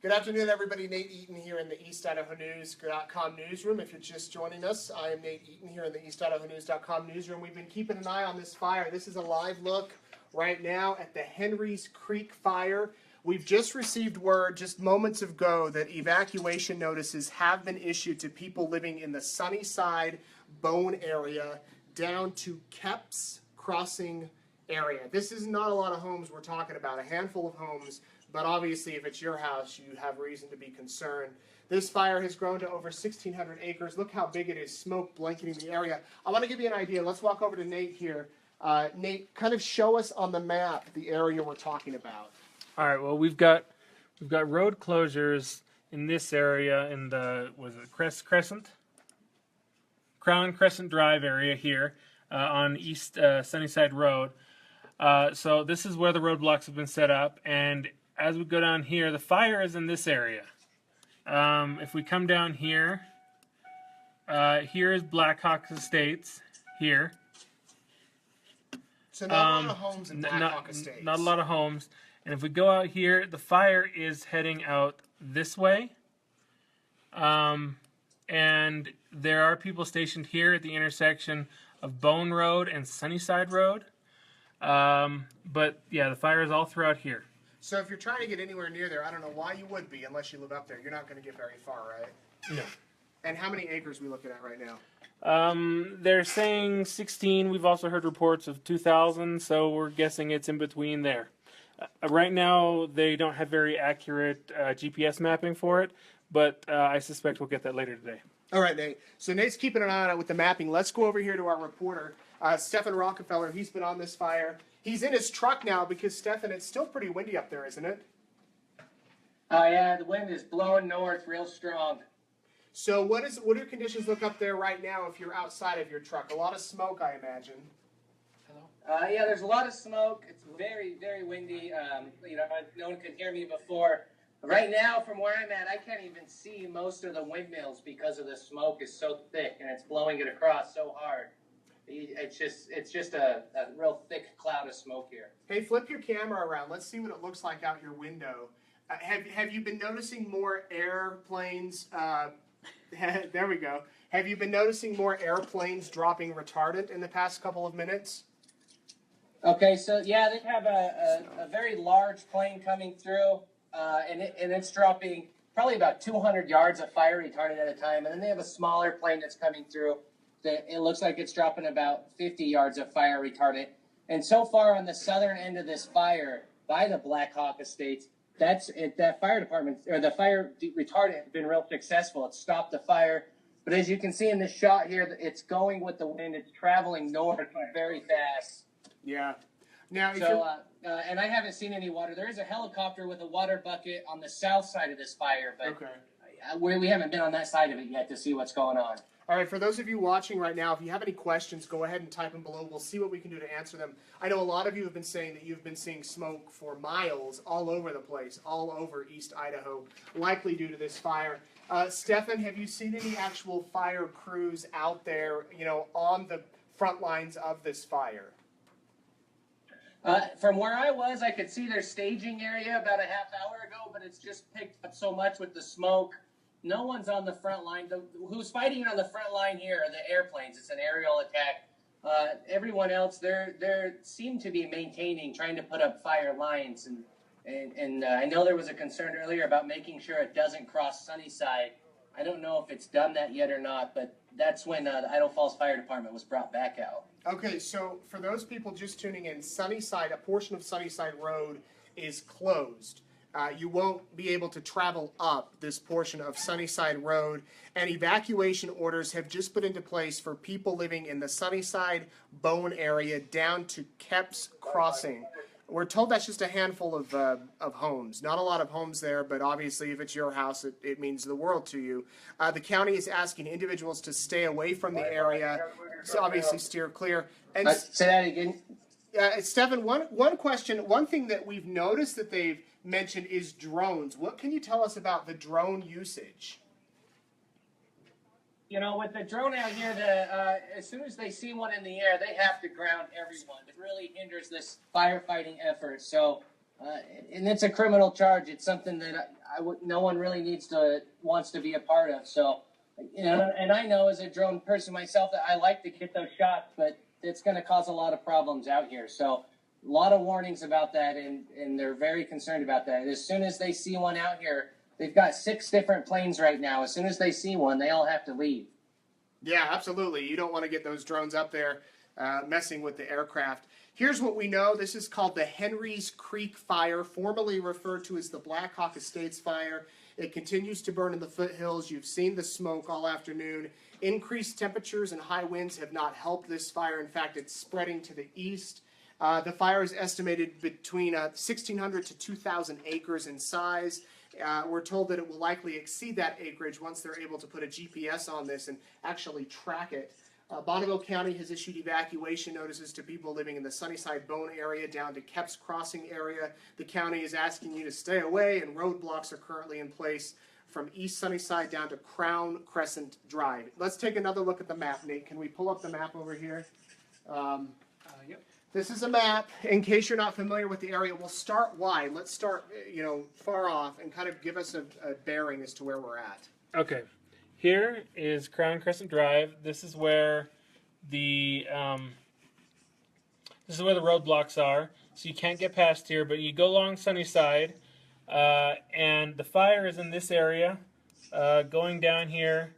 Good afternoon, everybody. Nate Eaton here in the East Idaho News.com newsroom. If you're just joining us, I am Nate Eaton here in the East Idaho News.com newsroom. We've been keeping an eye on this fire. This is a live look right now at the Henry's Creek fire. We've just received word just moments ago that evacuation notices have been issued to people living in the Sunnyside Bone area down to Kepps Crossing area. This is not a lot of homes we're talking about, a handful of homes, but obviously if it's your house, you have reason to be concerned. This fire has grown to over 1,600 acres. Look how big it is, smoke blanketing the area. I want to give you an idea. Let's walk over to Nate here. Nate, kind of show us on the map the area we're talking about. All right, well, we've got road closures in this area in the, Crown Crescent Drive area here on East Sunnyside Road. So this is where the roadblocks have been set up, and as we go down here, the fire is in this area. If we come down here, here is Blackhawk Estates here. So not a lot of homes in Blackhawk Estates. Not a lot of homes. And if we go out here, the fire is heading out this way. And there are people stationed here at the intersection of Bone Road and Sunnyside Road. But yeah, the fire is all throughout here. So if you're trying to get anywhere near there, I don't know why you would be unless you live up there. You're not going to get very far, right? No. And how many acres are we looking at right now? They're saying 16. We've also heard reports of 2,000, so we're guessing it's in between there. Right now, they don't have very accurate GPS mapping for it, but I suspect we'll get that later today. All right, Nate. So Nate's keeping an eye on it with the mapping. Let's go over here to our reporter, Stephen Rockefeller. He's been on this fire. He's in his truck now because, Stephen, it's still pretty windy up there, isn't it? Yeah, the wind is blowing north real strong. So what do conditions look up there right now if you're outside of your truck? A lot of smoke, I imagine. Yeah, there's a lot of smoke. It's very, very windy. No one could hear me before. Right now, from where I'm at, I can't even see most of the windmills because of the smoke is so thick and it's blowing it across so hard. It's just a real thick cloud of smoke here. Hey, flip your camera around. Let's see what it looks like out your window. Have you been noticing more airplanes? There we go. Have you been noticing more airplanes dropping retardant in the past couple of minutes? Okay, so yeah, they have a very large plane coming through, and it's dropping probably about 200 yards of fire retardant at a time, and then they have a smaller plane that's coming through. It looks like it's dropping about 50 yards of fire retardant. And so far on the southern end of this fire by the Blackhawk Estates, that fire department, or the fire retardant has been real successful. It's stopped the fire. But as you can see in this shot here, it's going with the wind. It's traveling north very fast. Yeah. Now, and I haven't seen any water. There is a helicopter with a water bucket on the south side of this fire, but we haven't been on that side of it yet to see what's going on. All right, for those of you watching right now, if you have any questions, go ahead and type them below. We'll see what we can do to answer them. I know a lot of you have been saying that you've been seeing smoke for miles all over the place, all over East Idaho, likely due to this fire. Stefan, have you seen any actual fire crews out there, on the front lines of this fire? From where I was, I could see their staging area about a half hour ago, but it's just picked up so much with the smoke. No one's on the front line. Who's fighting on the front line here are the airplanes. It's an aerial attack. Everyone else, they seem to be trying to put up fire lines. And I know there was a concern earlier about making sure it doesn't cross Sunnyside. I don't know if it's done that yet or not, but that's when the Idaho Falls Fire Department was brought back out. Okay, so for those people just tuning in, Sunnyside, a portion of Sunnyside Road is closed. You won't be able to travel up this portion of Sunnyside Road, and evacuation orders have just put into place for people living in the Sunnyside Bone area down to Kepps Crossing. We're told that's just a handful of homes. Not a lot of homes there, but obviously if it's your house, it means the world to you. The county is asking individuals to stay away from the area, so obviously steer clear. And say that again. Stephen, one question, one thing that we've noticed that they've mentioned is drones. What can you tell us about the drone usage? With the drone out here, as soon as they see one in the air, they have to ground everyone. It really hinders this firefighting effort. So and it's a criminal charge. It's something that no one really wants to be a part of. So, you know, and I know as a drone person myself that I like to get those shots, but it's going to cause a lot of problems out here. So, a lot of warnings about that, and they're very concerned about that. As soon as they see one out here, they've got 6 different planes right now. As soon as they see one, they all have to leave. Yeah, absolutely. You don't want to get those drones up there messing with the aircraft. Here's what we know. This is called the Henry's Creek Fire, formerly referred to as the Blackhawk Estates Fire. It continues to burn in the foothills. You've seen the smoke all afternoon. Increased temperatures and high winds have not helped this fire. In fact, it's spreading to the east. The fire is estimated between 1,600 to 2,000 acres in size. We're told that it will likely exceed that acreage once they're able to put a GPS on this and actually track it. Bonneville County has issued evacuation notices to people living in the Sunnyside Bone area down to Kepps Crossing area. The county is asking you to stay away, and roadblocks are currently in place from East Sunnyside down to Crown Crescent Drive. Let's take another look at the map, Nate. Can we pull up the map over here? Yep. This is a map. In case you're not familiar with the area, we'll start wide. Let's start, far off and kind of give us a bearing as to where we're at. Okay. Here is Crown Crescent Drive. This is where the roadblocks are. So you can't get past here, but you go along Sunnyside, and the fire is in this area, going down here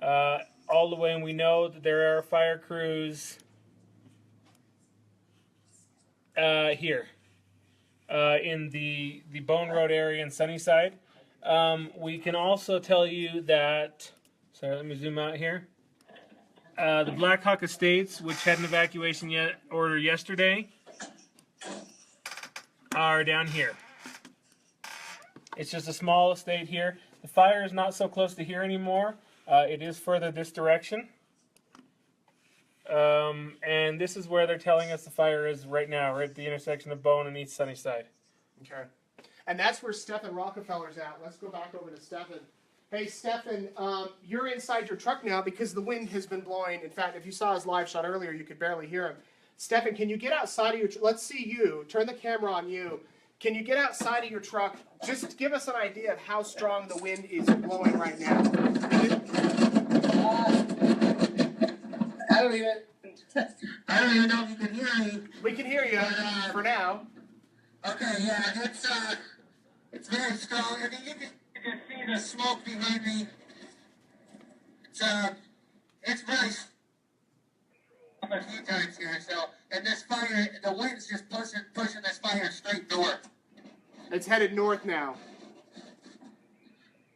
all the way, and we know that there are fire crews here in the Bone Road area in Sunnyside. We can also tell you that, sorry, let me zoom out here. The Blackhawk Estates, which had an evacuation order yesterday, are down here. It's just a small estate here. The fire is not so close to here anymore. It is further this direction. And this is where they're telling us the fire is right now, right at the intersection of Bone and East Sunnyside. Okay. And that's where Stephen Rockefeller's at. Let's go back over to Stephen. Hey, Stephen, you're inside your truck now because the wind has been blowing. In fact, if you saw his live shot earlier, you could barely hear him. Stephen, can you get outside of your truck? Let's see you. Turn the camera on you. Can you get outside of your truck? Just give us an idea of how strong the wind is blowing right now. I don't even know if you can hear me. We can hear you for now. Okay, yeah, it's very strong. I mean, you can see the smoke behind me. It's really a few times here. So, and this fire, the wind's just pushing this fire straight north. It's headed north now.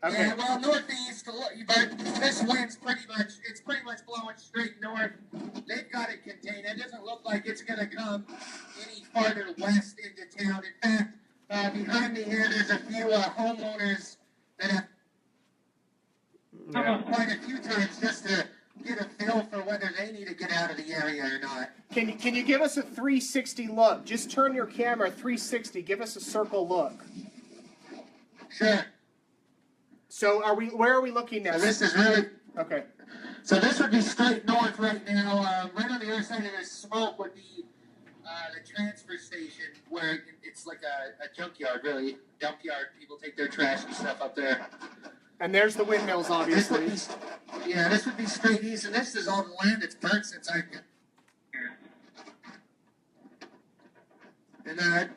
Okay. Yeah, well, northeast, but this wind's pretty much blowing straight north. They've got it contained. It doesn't look like it's going to come any farther west into town. In fact, behind me here, there's a few homeowners that have come up quite a few times just to get a feel for whether they need to get out of the area or not. Can you give us a 360 look? Just turn your camera 360. Give us a circle look. Sure. So where are we looking now? So this is really okay. So this would be straight north right now. Right on the other side of this smoke would be the transfer station, where it's like a junkyard, really. Dump yard. People take their trash and stuff up there. And there's the windmills, obviously. This would be straight east, and this is all the land that's burnt since I've been here.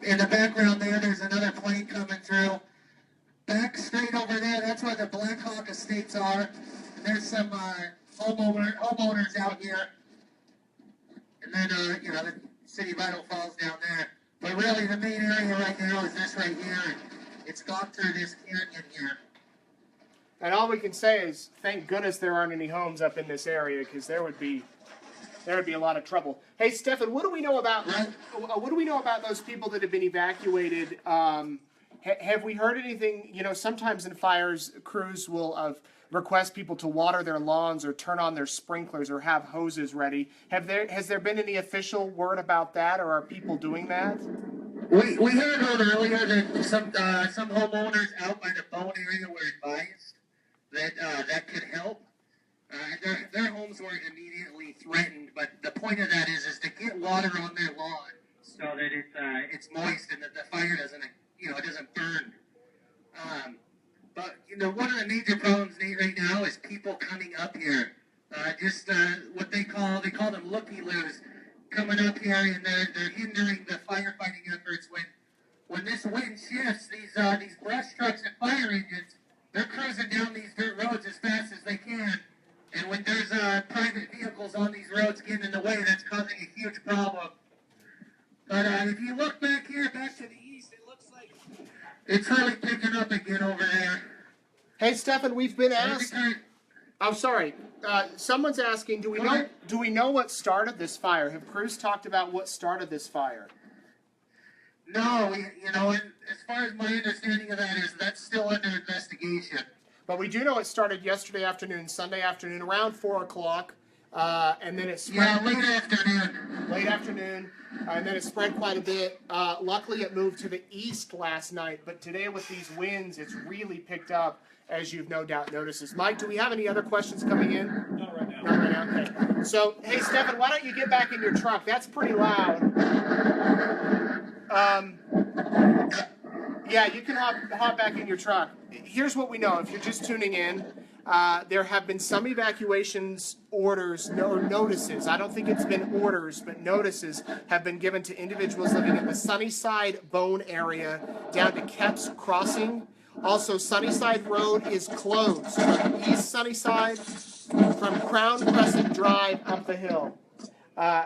In the background there's another plane coming through. Back straight over there, that's where the Blackhawk Estates are. There's some homeowners out here. And then, the city of Idaho Falls down there. But really, the main area right now is this right here. And it's gone through this canyon here. And all we can say is, thank goodness there aren't any homes up in this area, because there would be a lot of trouble. Hey, Stephen, what do we know about those people that have been evacuated? Have we heard anything? Sometimes in fires, crews will request people to water their lawns or turn on their sprinklers or have hoses ready. Has there been any official word about that, or are people doing that? We heard earlier that some homeowners out by the Bone area were advised that could help. Their homes weren't immediately threatened, but the point of that is to get water on their lawn so that it's moist and that the fire doesn't one of the major problems, Nate, right now is people coming up here. What they call them looky-loos, coming up here, and they're hindering the firefighting efforts. When this wind shifts, these brush trucks and fire engines, they're cruising down these dirt roads as fast as they can. And when there's private vehicles on these roads getting in the way, that's causing a huge problem. But if you look back here, back to the east, it looks like it's really picking up again over there. Hey, Stefan, we've been asked. I'm sorry. Someone's asking, do we know what started this fire? Have crews talked about what started this fire? No, and as far as my understanding of that is, that's still under investigation. But we do know it started yesterday afternoon, Sunday afternoon, around 4 o'clock, and then it spread. Yeah, late afternoon. Late afternoon, and then it spread quite a bit. Luckily, it moved to the east last night, but today with these winds, it's really picked up, as you've no doubt noticed. Mike, do we have any other questions coming in? Not right now. Not right now, okay. So, hey, Stefan, why don't you get back in your truck? That's pretty loud. Yeah, you can hop back in your truck. Here's what we know. If you're just tuning in, there have been some evacuations orders or notices. I don't think it's been orders, but notices have been given to individuals living in the Sunnyside Bone area down to Kepps Crossing. Also, Sunnyside Road is closed from East Sunnyside, from Crown Crescent Drive up the hill.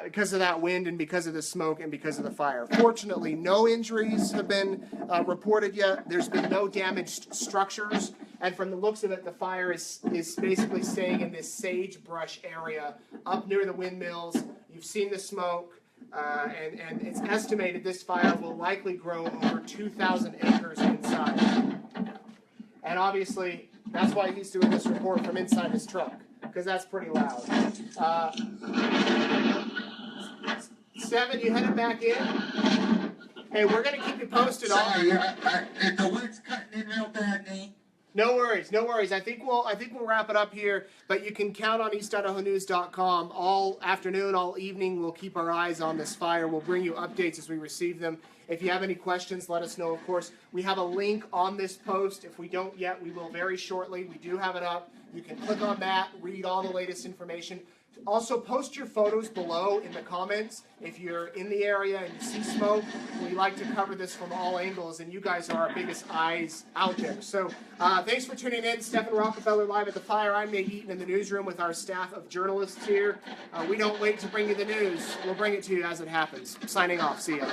Because of that wind and because of the smoke and because of the fire. Fortunately, no injuries have been reported yet. There's been no damaged structures. And from the looks of it, the fire is basically staying in this sagebrush area up near the windmills. You've seen the smoke. And it's estimated this fire will likely grow over 2,000 acres in size. And obviously, that's why he's doing this report from inside his truck, because that's pretty loud. Steven, you headed back in? Hey, we're going to keep you posted on. Sorry, the wind's cutting in real bad, Nate. No worries, no worries. I think we'll wrap it up here, but you can count on EastIdahoNews.com all afternoon, all evening. We'll keep our eyes on this fire. We'll bring you updates as we receive them. If you have any questions, let us know. Of course, we have a link on this post. If we don't yet, we will very shortly. We do have it up. You can click on that, read all the latest information. Also, post your photos below in the comments if you're in the area and you see smoke. We like to cover this from all angles, and you guys are our biggest eyes out there. So thanks for tuning in. Stefan Rockefeller live at the fire. I'm Nate Eaton in the newsroom with our staff of journalists here. We don't wait to bring you the news. We'll bring it to you as it happens. Signing off. See ya.